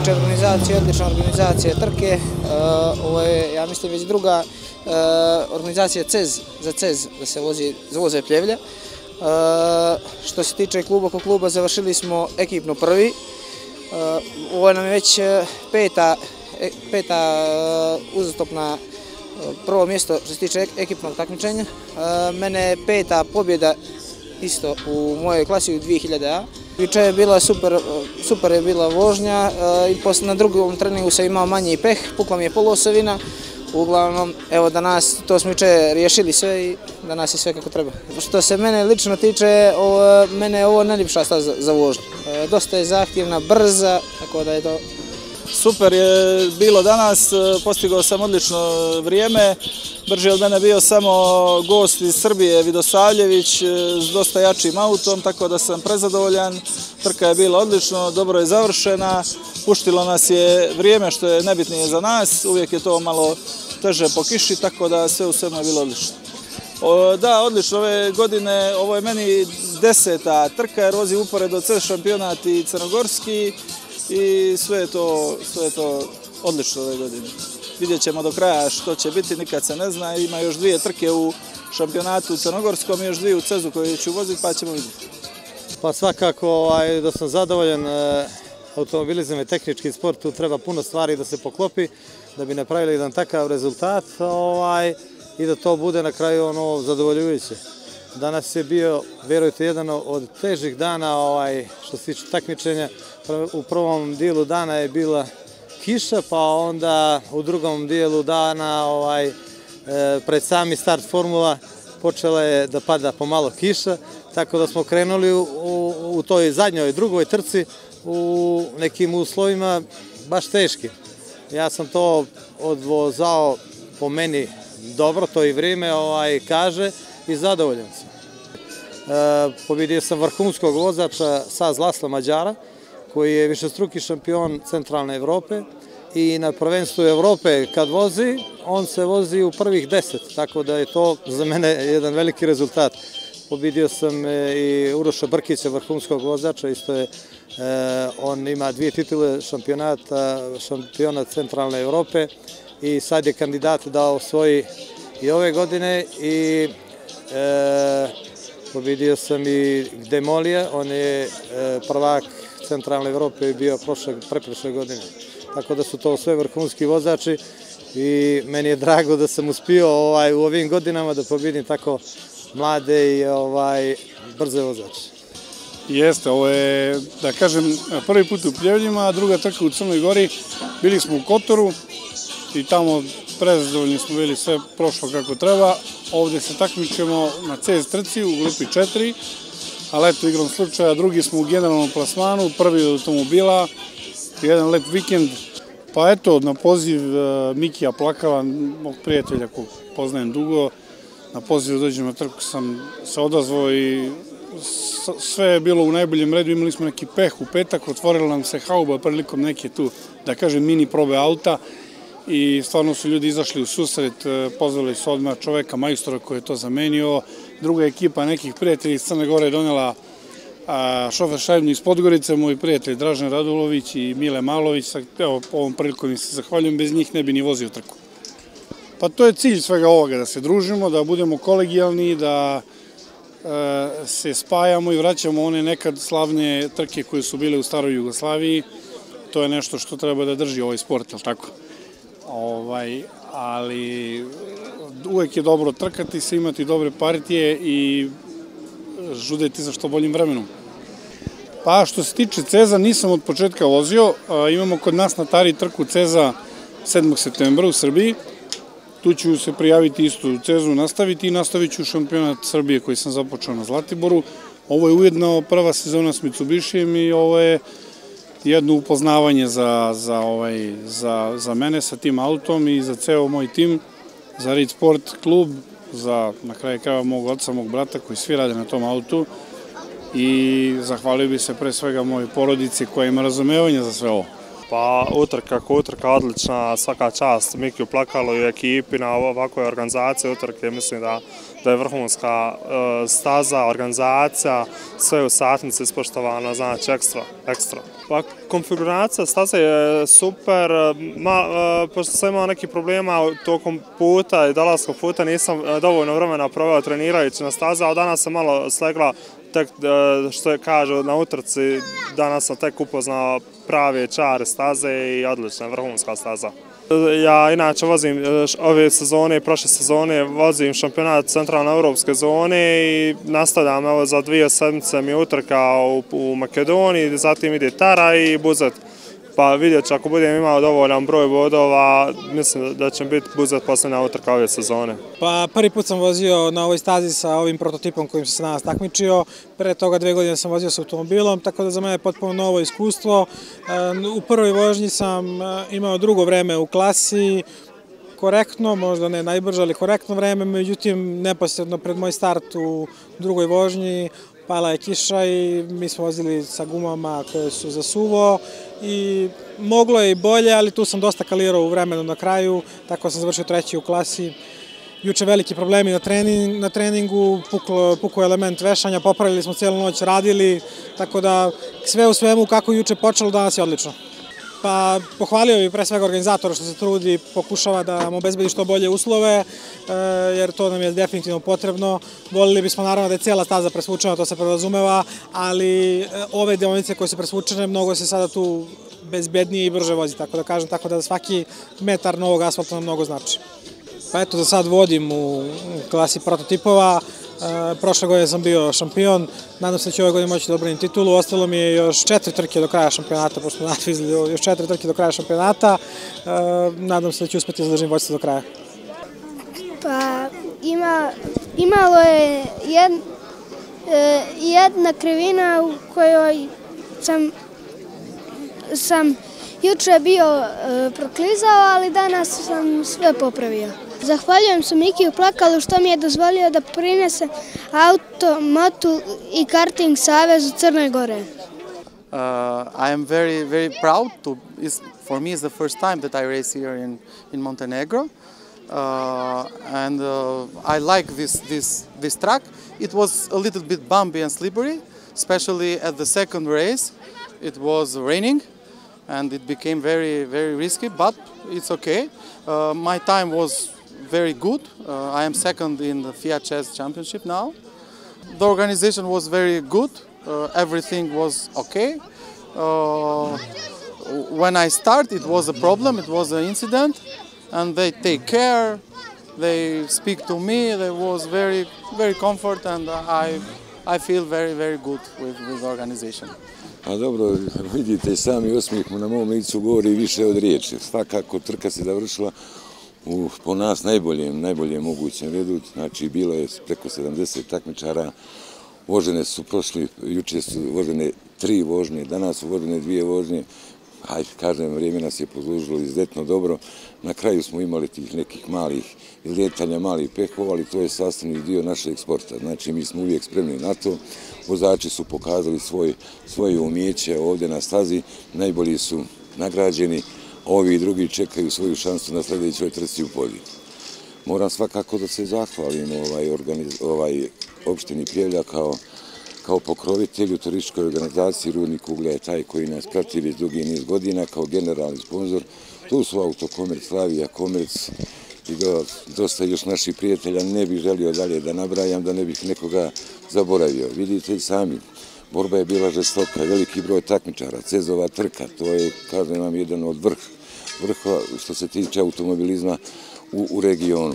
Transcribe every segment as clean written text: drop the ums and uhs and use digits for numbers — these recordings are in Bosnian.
tiče organizacije, odlična organizacija trke. Ovo je, ja mislim, već druga organizacija za CEZ, da se voze pljevlje. Što se tiče kluba ko kluba, završili smo ekipno prvi. Ovo nam je već peta uzastopna prvo mjesto što se tiče ekipnog takmičenja. Mene je peta pobjeda isto u mojoj klasi u 2000A. Juče je bila super je bila vožnja i na drugom treningu sam imao manji peh, pukla mi je poluosovina. Uglavnom, evo danas, to smo juče riješili sve i danas je sve kako treba. Što se mene lično tiče, mene je ovo najljepša staza za vožnju. Dosta je zahtjevna, brza, tako da je to... Super je bilo danas, postigao sam odlično vrijeme. Brže od mene bio samo gost iz Srbije, Vidosavljević, s dosta jačim autom, tako da sam prezadovoljan. Trka je bila odlično, dobro je završena, puštilo nas je vrijeme što je nebitnije za nas, uvijek je to malo teže po kiši, tako da sve u svemu je bilo odlično. Da, odlično, ove godine, ovo je meni 10. trka jer vozim uporedo CEZ šampionat i crnogorski i sve je to odlično ove godine. Vidjet ćemo do kraja što će biti, nikad se ne zna, ima još 2 trke u šampionatu crnogorskom i još 2 u CEZ-u koje ću voziti, pa ćemo vidjeti. Pa svakako da sam zadovoljan, automobilizam i tehnički sport, tu treba puno stvari da se poklopi, da bi napravili jedan takav rezultat i da to bude na kraju zadovoljujuće. Danas je bio, vjerujte, jedan od težih dana što se tiče takmičenja. U prvom dijelu dana je bila kiša, pa onda u drugom dijelu dana pred sami start formula počela je da pada pomalo kiša, tako da smo krenuli u toj zadnjoj, drugoj trci u nekim uslovima baš teški. Ja sam to odvozao po meni dobro, to i vrijeme kaže i zadovoljan sam. Pobjedio sam vrhunskog vozača Saz Lasla Mađara, koji je višestruki šampion centralne Evrope i na prvenstvu Evrope kad vozi, on se vozi u prvih 10, tako da je to za mene jedan veliki rezultat. Pobjedio sam i Uroša Brkića, vrhunskog vozača, isto je, on ima 2 titule šampiona centralne Evrope i sad je kandidat da osvoji i ove godine i pobjedio sam i Demolija, on je prvak centralne Evrope i bio preprošle godine. Tako da su to sve vrhunski vozači i meni je drago da sam uspio u ovim godinama da pobjedim tako mlade i brze vozače. Jeste, ovo je, da kažem, prvi put u Pljevljima, a druga trka u Crnoj Gori. Bili smo u Kotoru i tamo prezadovoljni smo bili, sve prošlo kako treba. Ovdje se takmičemo na CEZ trci u grupi 4, ali eto, igrom slučaja, drugi smo u generalnom plasmanu, prvi od automobila, jedan lep vikend. Pa eto, na poziv Mikija Plakava, mog prijatelja kog poznajem dugo, na poziv da dođem na trku sam se odazvao i sve je bilo u najboljem redu. Imali smo neki peh u petak, otvorila nam se hauba prilikom neke tu, da kažem, mini probe auta i stvarno su ljudi izašli u susret, pozvali su odmah čoveka, majstora koji je to zamenio. Druga ekipa nekih prijatelja iz Crne Gore je donela šofer šajbnu iz Podgorice, moj prijatelj Dražen Radulović i Mile Malović. Evo, ovom prilikom im se zahvaljujem, bez njih ne bi ni vozio trku. Pa to je cilj svega ovoga, da se družimo, da budemo kolegijalni, da se spajamo i vraćamo one nekad slavne trke koje su bile u staroj Jugoslaviji. To je nešto što treba da drži ovaj sport, ali tako? Ali uvek je dobro trkati se, imati dobre partije i žudeti za što boljim vremenom. Pa što se tiče CEZ-a, nisam od početka vozio. Imamo kod nas na Tari trku CEZ-a 7. septembra u Srbiji. Tu ću se prijaviti isto u CEZ-u, nastaviti i nastavit ću šampionat Srbije koji sam započeo na Zlatiboru. Ovo je ujedno prva sezona s Mitsubishijem i ovo je jedno upoznavanje za mene sa tim autom i za ceo moj tim, za Rid Sport klub, za na kraju krajeva mog oca, mog brata koji svi rade na tom autu i zahvalio bih se pre svega mojoj porodici koja ima razumevanja za sve ovo. Pa utrka kako utrka odlična, svaka čast Mikiju Plakalu i ekipi na ovakvoj organizaciji utrke, mislim da je vrhunska staza, organizacija, sve u satnici ispoštovano, znači ekstra. Pa konfiguracija staze je super, pošto sam imao nekih problema tokom puta i dolaskog puta, nisam dovoljno vremena proveo trenirajući na staze, a danas sam malo slegla, tek što je kažu na utrci, danas sam tek upoznao prave čare staze i odlična, vrhunska staza. Ja inače vozim ove sezone i prošle sezone vozim šampionat centralne europske zone i nastavljam evo za 2 sedmice mi utrka u Makedoniji, zatim ide Tara i Buzet. Pa vidjet ću, ako budem imao dovoljan broj bodova, mislim da će biti Buzet posljednja utrka ove sezone. Pa prvi put sam vozio na ovoj stazi sa ovim prototipom kojim sam se danas takmičio. Pre toga 2 godine sam vozio sa automobilom, tako da za mene je potpuno novo iskustvo. U prvoj vožnji sam imao drugo vreme u klasi, korektno, možda ne najbrže, ali korektno vreme, međutim neposredno pred moj start u drugoj vožnji pala je kiša i mi smo vozili sa gumama koje su za suvo i moglo je i bolje, ali tu sam dosta kalirao u vremenu na kraju, tako sam završio 3. u klasi. Juče veliki problemi na treningu, pukao element vešanja, popravili smo cijelu noć, radili, tako da sve u svemu kako je juče počelo, danas je odlično. Pa pohvalio bih pre svega organizatora što se trudi, pokušava da nam obezbedi što bolje uslove, jer to nam je definitivno potrebno. Volili bismo naravno da je cijela staza presvučena, to se podrazumeva, ali ove deonice koje su presvučene, mnogo se sada tu bezbednije i brže vozi, tako da kažem, tako da svaki metar novog asfalta nam mnogo znači. Pa eto, za sad vodim u klasi prototipova. Prošle godine sam bio šampion, nadam se da ću ove godine moći da obranim titulu, ostalo mi je još 4 trke do kraja šampionata, pošto smo natvizli još 4 trke do kraja šampionata, nadam se da ću uspjeti da zadržim vođstvo do kraja. Pa imalo je jedna krivina u kojoj sam juče bio proklizao, ali danas sam sve popravio. Zahvaljujem se Mikiju Plakalu što mi je dozvolio da prinesem auto, motu i karting savezu Crne Gore. I am very proud to. For me, it's the first time that I race here in Montenegro, and I like this track. It was a little bit bumpy and slippery, especially at the second race. It was raining, and it became very risky. But it's okay. My time was very good. I am second in the FIA Chess Championship now. The organization was very good. Everything was okay. When I started, it was a problem. It was an incident, and they take care. They speak to me. There was very comfort, and I feel very good with the organization. A dobro, vidite, sami osmijeh na mom licu govori više od riječi. Svakako trka se završila u po nas najboljem mogućem redu, znači bilo je preko 70 takmičara, vožene su juče su vožene 3 vožnje, danas su vožene 2 vožnje, hajde kažem, vrijeme nas je poslužilo izuzetno dobro, na kraju smo imali tih nekih malih lijetanja, malih pehova, ali to je sastavni dio našeg sporta, znači mi smo uvijek spremni na to, vozači su pokazali svoje umijeće ovdje na stazi, najbolji su nagrađeni, ovi drugi čekaju svoju šansu na sljedećoj trci u pobjedi. Moram svakako da se zahvalim opštini Pljevlja kao pokrovitelju turističkoj organizaciji. Rudnik Uglja je taj koji nas prati već dugi niz godina kao generalni sponzor. Tu su Autokomerc, Slavija, Komerc i dosta još naših prijatelja. Ne bih želio dalje da nabrajam, da ne bih nekoga zaboravio. Vidite i sami. Borba je bila žestoka, veliki broj takmičara, Cezova trka, to je, kažem vam, jedan od vrha što se tiče automobilizma u regionu.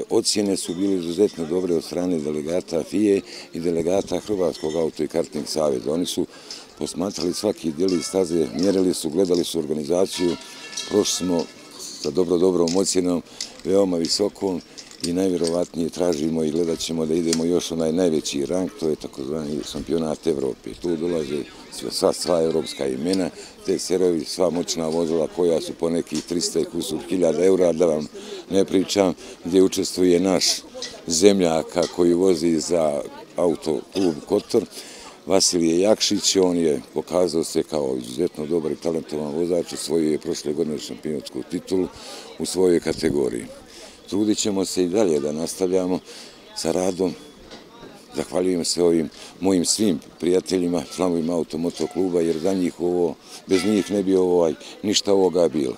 Ocjene su bile izuzetno dobre od strane delegata FIA i delegata Hrvatskog auto i karting saveza. Oni su posmatrali svaki dijelić staze, mjerili su, gledali su organizaciju, prošli smo sa dobrom ocjenom, veoma visokom, i najvjerovatnije tražimo i gledat ćemo da idemo još onaj najveći rang, to je takozvani šampionat Evrope. Tu dolaze sva evropska imena, te serovi, sva moćna vozila koja su po nekih 300 i kusur hiljada eura, da vam ne pričam, gdje učestvuje naš zemljaka koji vozi za autoklub Kotor. Vasilije Jakšić, on je pokazao se kao izuzetno dobar i talentovan vozač, osvojio je prošle godine šampionsku titulu u svojoj kategoriji. Trudit ćemo se i dalje da nastavljamo sa radom. Zahvaljujem se ovim mojim svim prijateljima, članovima Automoto kluba, jer za njih bez njih ne bi ništa ovoga bilo.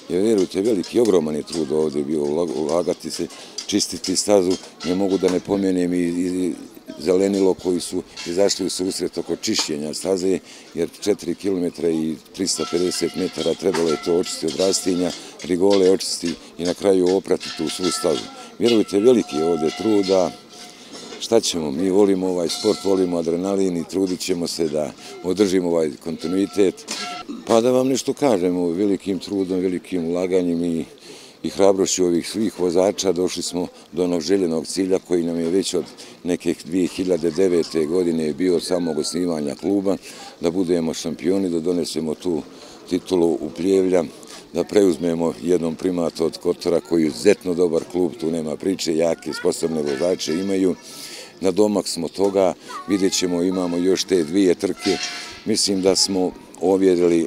Jer vjerujte, veliki, ogroman je trud ovdje bio ulagati se, čistiti stazu. Ne mogu da ne pomenem i Zelenilo koji su izašli u susret oko čišćenja staze, jer 4 km i 350 metara trebalo je to očistiti od rastinja, rigole očistiti i na kraju oprati tu svu stazu. Vjerujte, veliki je ovdje truda. Šta ćemo? Mi volimo ovaj sport, volimo adrenalin i trudit ćemo se da održimo ovaj kontinuitet. Pa da vam nešto kažemo, velikim trudom, velikim ulaganjem i hrabrošću ovih svih vozača došli smo do onog željenog cilja koji nam je već od neke 2009. godine bio samog osnivanja kluba, da budemo šampioni, da donesemo tu titulu u Pljevlja, da preuzmemo jednom primata od Kotora koji je izuzetno dobar klub, tu nema priče, jake, sposobne vozače imaju. Na domak smo toga, vidjet ćemo, imamo još te 2 trke. Mislim da smo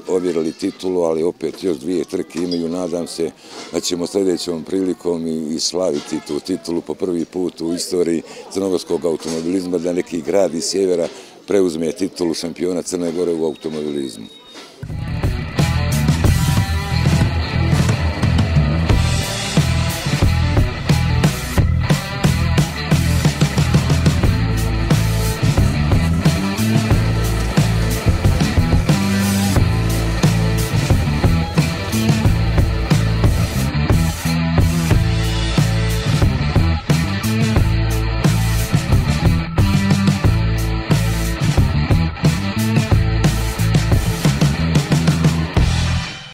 ovjerili titulu, ali opet još 2 trke imaju. Nadam se da ćemo sljedećom prilikom i slaviti tu titulu po prvi put u istoriji crnogorskog automobilizma, da neki grad iz sjevera preuzme titulu šampiona Crne Gore u automobilizmu.